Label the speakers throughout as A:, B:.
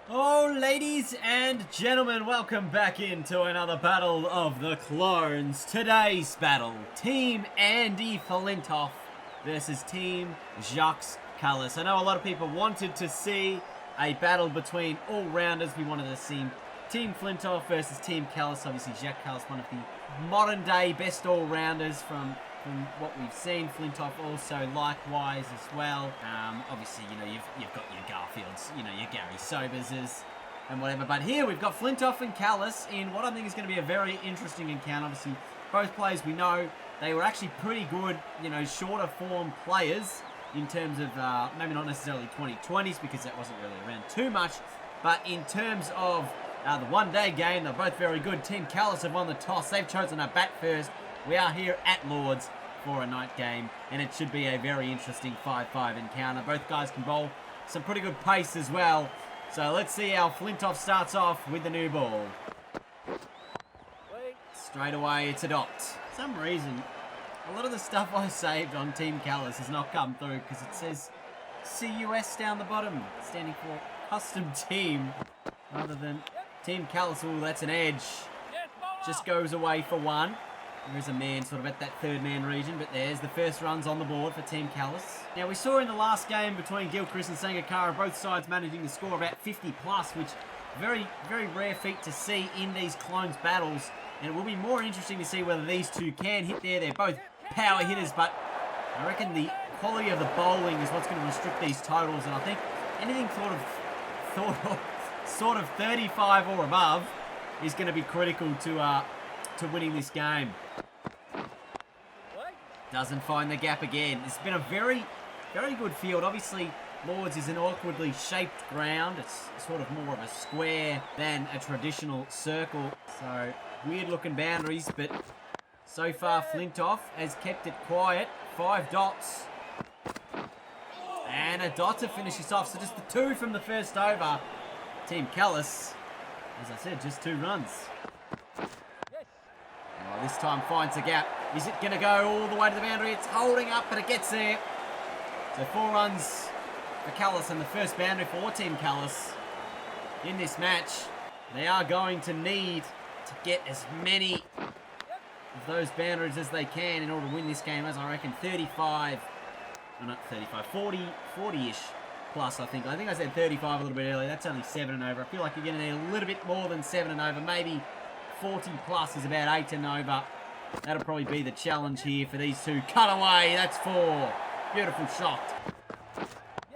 A: Oh, ladies and gentlemen, welcome back into another battle of the clones. Today's battle, Team Andy Flintoff versus Team Jacques Kallis. I know a lot of people wanted to see a battle between all-rounders. We wanted to see Team Flintoff versus Team Kallis. Obviously, Jacques Kallis, one of the modern-day best all-rounders from what we've seen. Flintoff also likewise as well. Obviously, you know, you've got your Garfields, you know, your Gary Soberses and whatever. But here we've got Flintoff and Kallis in what I think is going to be a very interesting encounter. Obviously, both players we know, they were actually pretty good, you know, shorter form players in terms of, maybe not necessarily 2020s because that wasn't really around too much. But in terms of the one-day game, they're both very good. Team Kallis have won the toss. They've chosen to bat first. We are here at Lords for a night game, and it should be a very interesting 5-5 encounter. Both guys can bowl some pretty good pace as well. So let's see how Flintoff starts off with the new ball. Straight away, it's a dot. For some reason, a lot of the stuff I saved on Team Kallis has not come through because it says CUS down the bottom, standing for custom team, rather than Team Kallis. Oh, that's an edge. Just goes away for one. There is a man sort of at that third man region, but there's the first runs on the board for Team Kallis. Now, we saw in the last game between Gilchrist and Sangakkara, both sides managing to score about 50 plus, which very, very rare feat to see in these clones battles. And it will be more interesting to see whether these two can hit there. They're both power hitters, but I reckon the quality of the bowling is what's going to restrict these totals. And I think anything sort of 35 or above is going to be critical to winning this game. Doesn't find the gap again. It's been a very, very good field. Obviously, Lords is an awkwardly shaped ground. It's sort of more of a square than a traditional circle. So, weird looking boundaries, but so far Flintoff has kept it quiet. 5 dots. And a dot to finish us off. So just the 2 from the first over. Team Kallis, as I said, just 2 runs. This time finds the gap. Is it going to go all the way to the boundary? It's holding up, but it gets there. So 4 runs for Kallis and the first boundary for Team Kallis in this match. They are going to need to get as many of those boundaries as they can in order to win this game, as I reckon 35, well, not 35, 40-ish plus, I think. I think I said 35 a little bit earlier. That's only 7 and over. I feel like you're going to need a little bit more than 7 and over, maybe 40 plus is about 8 and over. That'll probably be the challenge here for these two. Cut away, that's 4. Beautiful shot.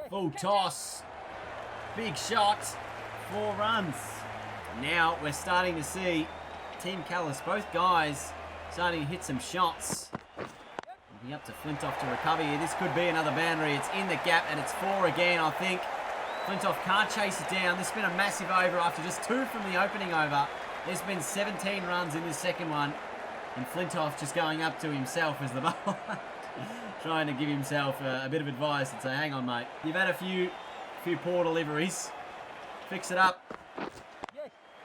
A: Full toss. Big shot. 4 runs. Now we're starting to see Team Kallis, both guys, starting to hit some shots. It'll be up to Flintoff to recover here. This could be another boundary. It's in the gap and it's 4 again, I think. Flintoff can't chase it down. This has been a massive over after just 2 from the opening over. There's been 17 runs in this second one. And Flintoff just going up to himself as the bowler. Trying to give himself a bit of advice and say, hang on, mate. You've had a few poor deliveries. Fix it up.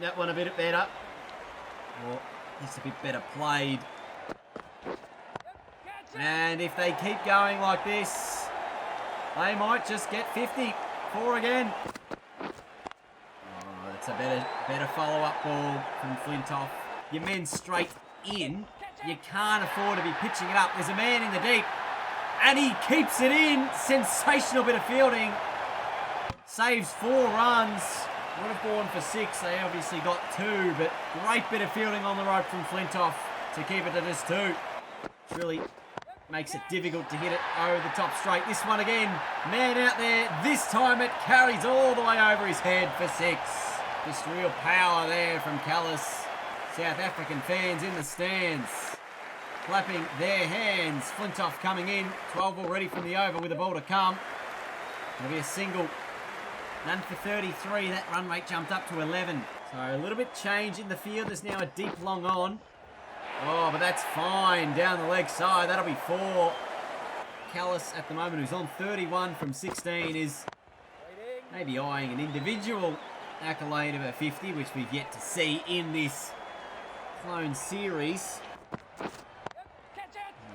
A: That one a bit better. Or just a bit better played. And if they keep going like this, they might just get 50. 4 again. It's a better follow-up ball from Flintoff. Your men straight in. You can't afford to be pitching it up. There's a man in the deep. And he keeps it in. Sensational bit of fielding. Saves 4 runs. Would have gone for 6. They obviously got 2. But great bit of fielding on the rope from Flintoff to keep it to just 2. Which really makes it difficult to hit it over the top straight. This one again. Man out there. This time it carries all the way over his head for 6. Just real power there from Kallis. South African fans in the stands, clapping their hands. Flintoff coming in. 12 already from the over with a ball to come. It'll be a single. None for 33. That run rate jumped up to 11. So a little bit change in the field. There's now a deep long on. Oh, but that's fine. Down the leg side. That'll be 4. Kallis at the moment, who's on 31 from 16, is maybe eyeing an individual accolade of a 50, which we've yet to see in this clone series. Oh,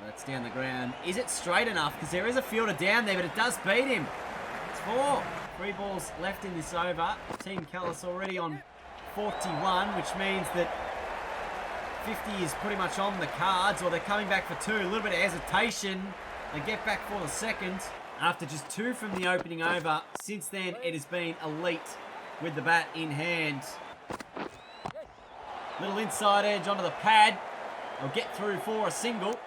A: that's down the ground. Is it straight enough? Because there is a fielder down there, but it does beat him. It's 4. 3 balls left in this over. Team Kallis already on 41, which means that 50 is pretty much on the cards, or they're coming back for 2. A little bit of hesitation. They get back for the second. After just 2 from the opening over, since then it has been elite with the bat in hand. Little inside edge onto the pad. They'll get through for a single,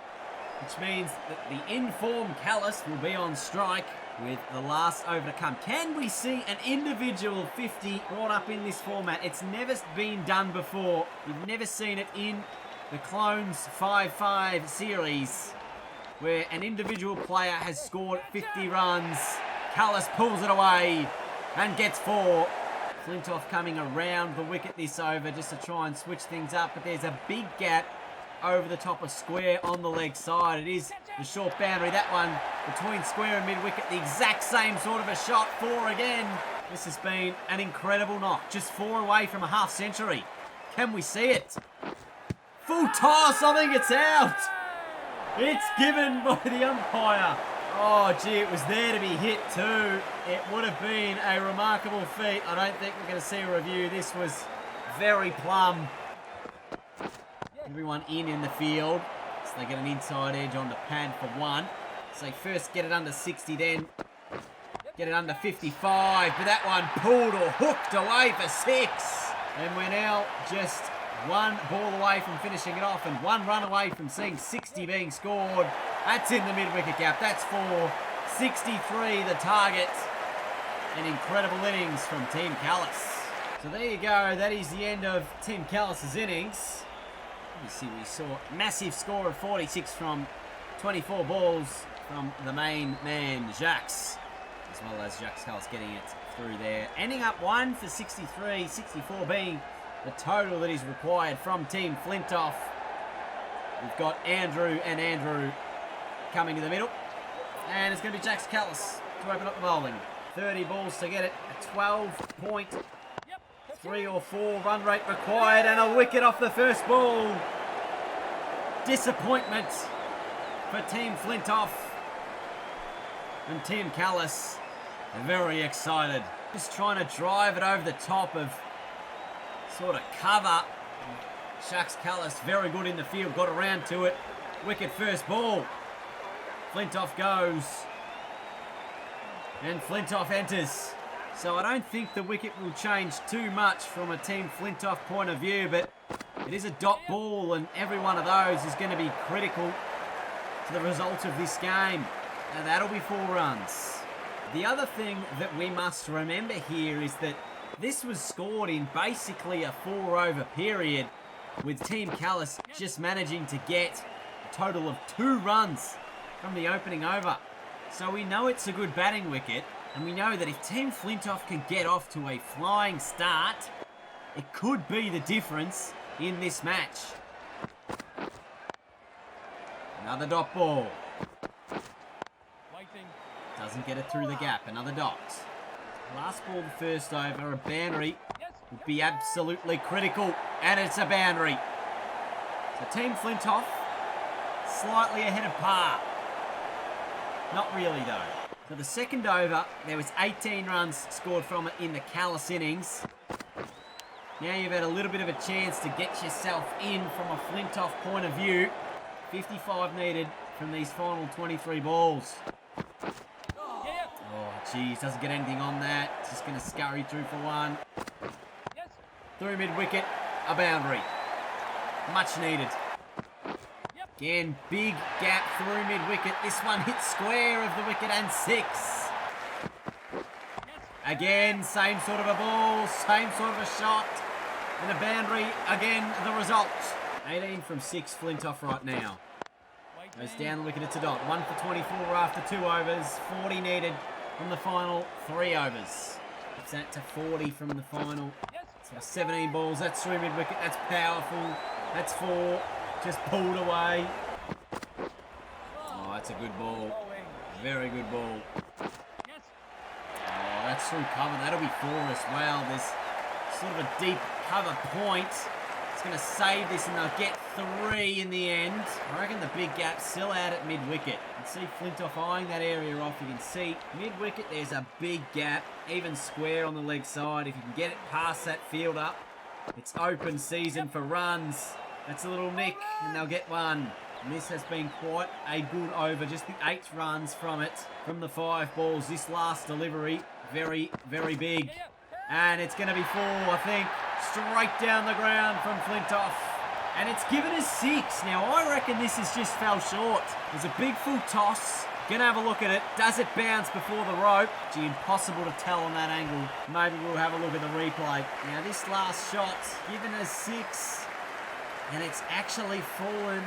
A: which means that the informed Kallis will be on strike with the last over to come. Can we see an individual 50 brought up in this format? It's never been done before. We've never seen it in the Clones 5-5 series, where an individual player has scored 50 runs. Kallis pulls it away and gets 4. Flintoff coming around the wicket this over just to try and switch things up, but there's a big gap over the top of square on the leg side. It is the short boundary. That one between square and mid-wicket, the exact same sort of a shot. 4 again. This has been an incredible knock. Just 4 away from a half century. Can we see it? Full toss. I think it's out. It's given by the umpire. Oh, gee, it was there to be hit too. It would have been a remarkable feat. I don't think we're going to see a review. This was very plumb. Everyone in the field. So they get an inside edge on the pad for 1. So they first get it under 60, then get it under 55. But that one pulled or hooked away for 6. And we're now just 1 ball away from finishing it off and 1 run away from seeing 60 being scored. That's in the mid-wicket gap. That's for 63, the target. An incredible innings from Team Kallis. So there you go. That is the end of Team Kallis' innings. You see, we saw a massive score of 46 from 24 balls from the main man, Jacques, as well as Jacques Kallis getting it through there. Ending up 1 for 63, 64 being the total that is required from Team Flintoff. We've got Andrew and Andrew coming to the middle. And it's going to be Jacques Kallis to open up the bowling. 30 balls to get it. A 12.3 or 4 run rate required, and a wicket off the first ball. Disappointment for Team Flintoff. And Team Kallis are very excited. Just trying to drive it over the top of sort of cover. Jacques Kallis very good in the field, got around to it. Wicket first ball. Flintoff goes. And Flintoff enters. So I don't think the wicket will change too much from a Team Flintoff point of view, but it is a dot ball, and every one of those is going to be critical to the result of this game. And that'll be 4 runs. The other thing that we must remember here is that this was scored in basically a 4-over period, with Team Kallis just managing to get a total of 2 runs from the opening over. So we know it's a good batting wicket, and we know that if Team Flintoff can get off to a flying start, it could be the difference in this match. Another dot ball. Doesn't get it through the gap. Another dot. Last ball the first over, a boundary would be absolutely critical, and it's a boundary. So Team Flintoff slightly ahead of par. Not really though. For the second over, there was 18 runs scored from it in the Kallis innings. Now you've had a little bit of a chance to get yourself in from a Flintoff point of view. 55 needed from these final 23 balls. Oh, geez, doesn't get anything on that. Just going to scurry through for 1. Through mid-wicket, a boundary. Much needed. Again, big gap through mid-wicket. This one hits square of the wicket and 6. Again, same sort of a ball, same sort of a shot. And a boundary, again, the result. 18 from 6, Flintoff right now. Goes down the wicket, it's a dot. 1 for 24 after 2 overs. 40 needed from the final 3 overs. It's that to 40 from the final. So 17 balls, that's through mid-wicket, that's powerful. That's 4. Just pulled away. Oh, that's a good ball. Very good ball. Oh, that's through cover. That'll be 4 as well. There's sort of a deep cover point. It's going to save this and they'll get 3 in the end. I reckon the big gap's still out at mid-wicket. You can see Flintoff eyeing that area off. You can see mid-wicket, there's a big gap, even square on the leg side. If you can get it past that fielder, it's open season for runs. That's a little nick and they'll get 1. And this has been quite a good over. Just the 8 runs from it, from the 5 balls. This last delivery, very, very big. And it's going to be 4, I think. Straight down the ground from Flintoff. And it's given us 6. Now, I reckon this has just fell short. There's a big full toss. Gonna have a look at it. Does it bounce before the rope? Gee, impossible to tell on that angle. Maybe we'll have a look at the replay. Now, this last shot's given us 6. And it's actually fallen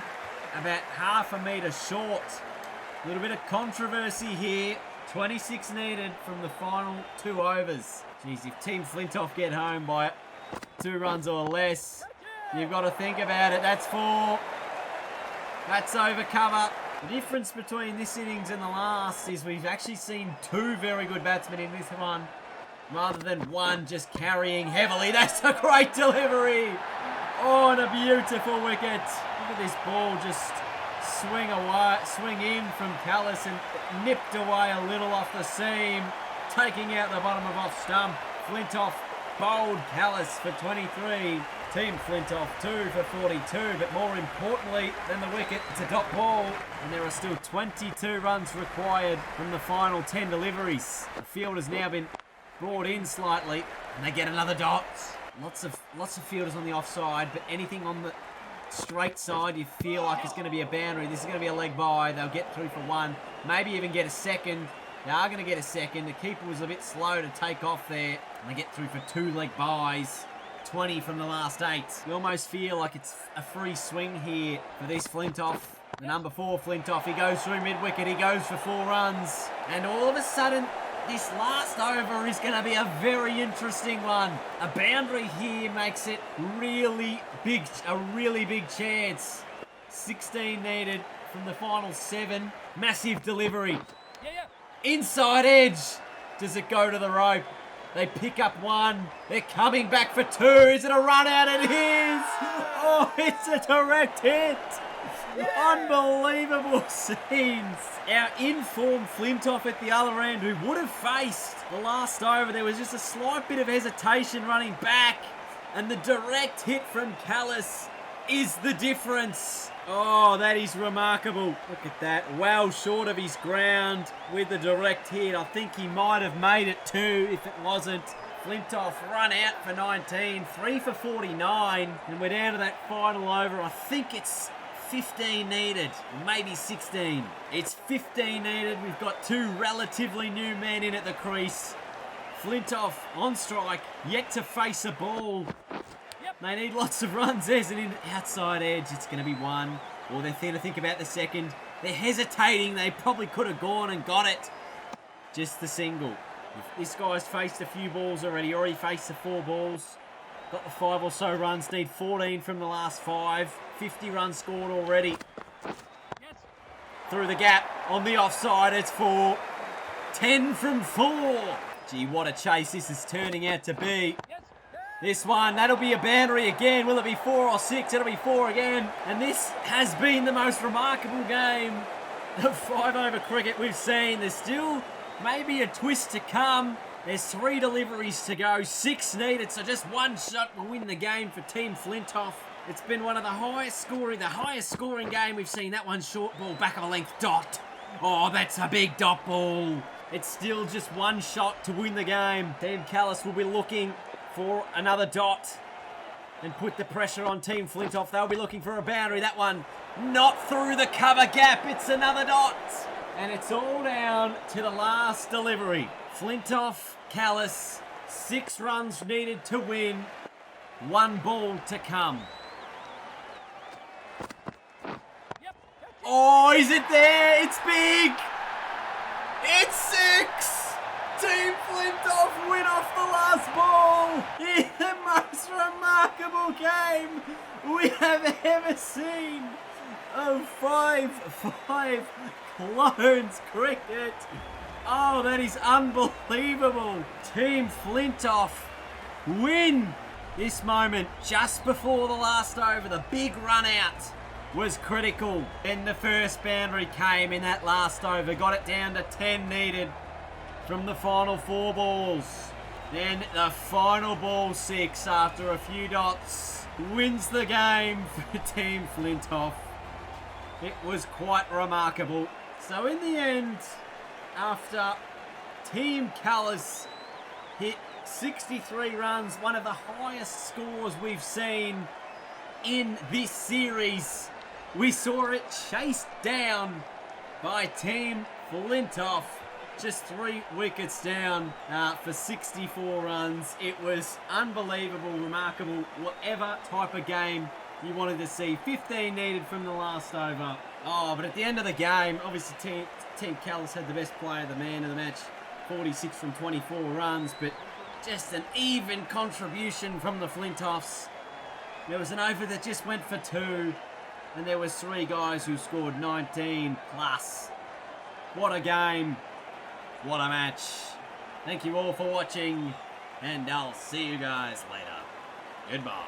A: about half a metre short. A little bit of controversy here. 26 needed from the final 2 overs. Jeez, if Team Flintoff get home by 2 runs or less, you've got to think about it. That's 4. That's over cover. The difference between this innings and the last is we've actually seen 2 very good batsmen in this one, rather than 1 just carrying heavily. That's a great delivery. Oh, and a beautiful wicket. Look at this ball just swing in from Kallis and nipped away a little off the seam, taking out the bottom of off stump. Flintoff bowled Kallis for 23. Team Flintoff 2 for 42, but more importantly than the wicket, it's a dot ball, and there are still 22 runs required from the final 10 deliveries. The field has now been brought in slightly, and they get another dot. Lots of fielders on the offside, but anything on the straight side, you feel like it's going to be a boundary. This is going to be a leg by. They'll get through for 1, maybe even get a second. They are going to get a second. The keeper was a bit slow to take off there, and they get through for 2 leg buys. 20 from the last 8. You almost feel like it's a free swing here for this Flintoff. The number 4 Flintoff, he goes through mid-wicket, he goes for 4 runs. And all of a sudden, this last over is going to be a very interesting one. A boundary here makes it really big, a really big chance. 16 needed from the final 7. Massive delivery. Inside edge. Does it go to the rope? They pick up 1. They're coming back for 2. Is it a run out? It is. Oh, it's a direct hit. Unbelievable scenes. Our informed Flintoff at the other end, who would have faced the last over. There was just a slight bit of hesitation running back. And the direct hit from Kallis is the difference. Oh, that is remarkable. Look at that. Well short of his ground with the direct hit. I think he might have made it 2 if it wasn't. Flintoff run out for 19. 3 for 49. And we're down to that final over. I think it's 15 needed. Maybe 16. It's 15 needed. We've got 2 relatively new men in at the crease. Flintoff on strike. Yet to face a ball. They need lots of runs. There's an outside edge. It's going to be 1. Or they're there to think about the second. They're hesitating. They probably could have gone and got it. Just the single. If this guy's faced a few balls already. Already faced the 4 balls. Got the 5 or so runs. Need 14 from the last 5. 50 runs scored already. Through the gap. On the offside. It's 4. 10 from 4. Gee, what a chase this is turning out to be. This one, that'll be a boundary again. Will it be 4 or 6? It'll be 4 again. And this has been the most remarkable game of 5 over cricket we've seen. There's still maybe a twist to come. There's 3 deliveries to go, 6 needed, so just 1 shot will win the game for Team Flintoff. It's been one of the highest scoring game we've seen. That one short ball, back of a length dot. Oh, that's a big dot ball. It's still just 1 shot to win the game. Team Kallis will be looking for another dot and put the pressure on Team Flintoff. They'll be looking for a boundary. That one not through the cover gap. It's another dot. And it's all down to the last delivery. Flintoff, Kallis, 6 runs needed to win. 1 ball to come. Oh, is it there? It's big. It's 6. Team Flintoff win off the last ball in the most remarkable game we have ever seen of 5-5 clones cricket. Oh, that is unbelievable. Team Flintoff win This moment just before the last over, the big run out, was critical. Then the first boundary came in that last over, got it down to 10 needed from the final 4 balls. Then the final ball 6 after a few dots wins the game for Team Flintoff. It was quite remarkable. So in the end, after Team Kallis hit 63 runs, one of the highest scores we've seen in this series, we saw it chased down by Team Flintoff. Just 3 wickets down for 64 runs. It was unbelievable, remarkable, whatever type of game you wanted to see. 15 needed from the last over. Oh, but at the end of the game, obviously Team Kallis had the best player, the man of the match, 46 from 24 runs, but just an even contribution from the Flintoffs. There was an over that just went for 2, and there was 3 guys who scored 19 plus. What a game. What a match. Thank you all for watching, and I'll see you guys later. Goodbye.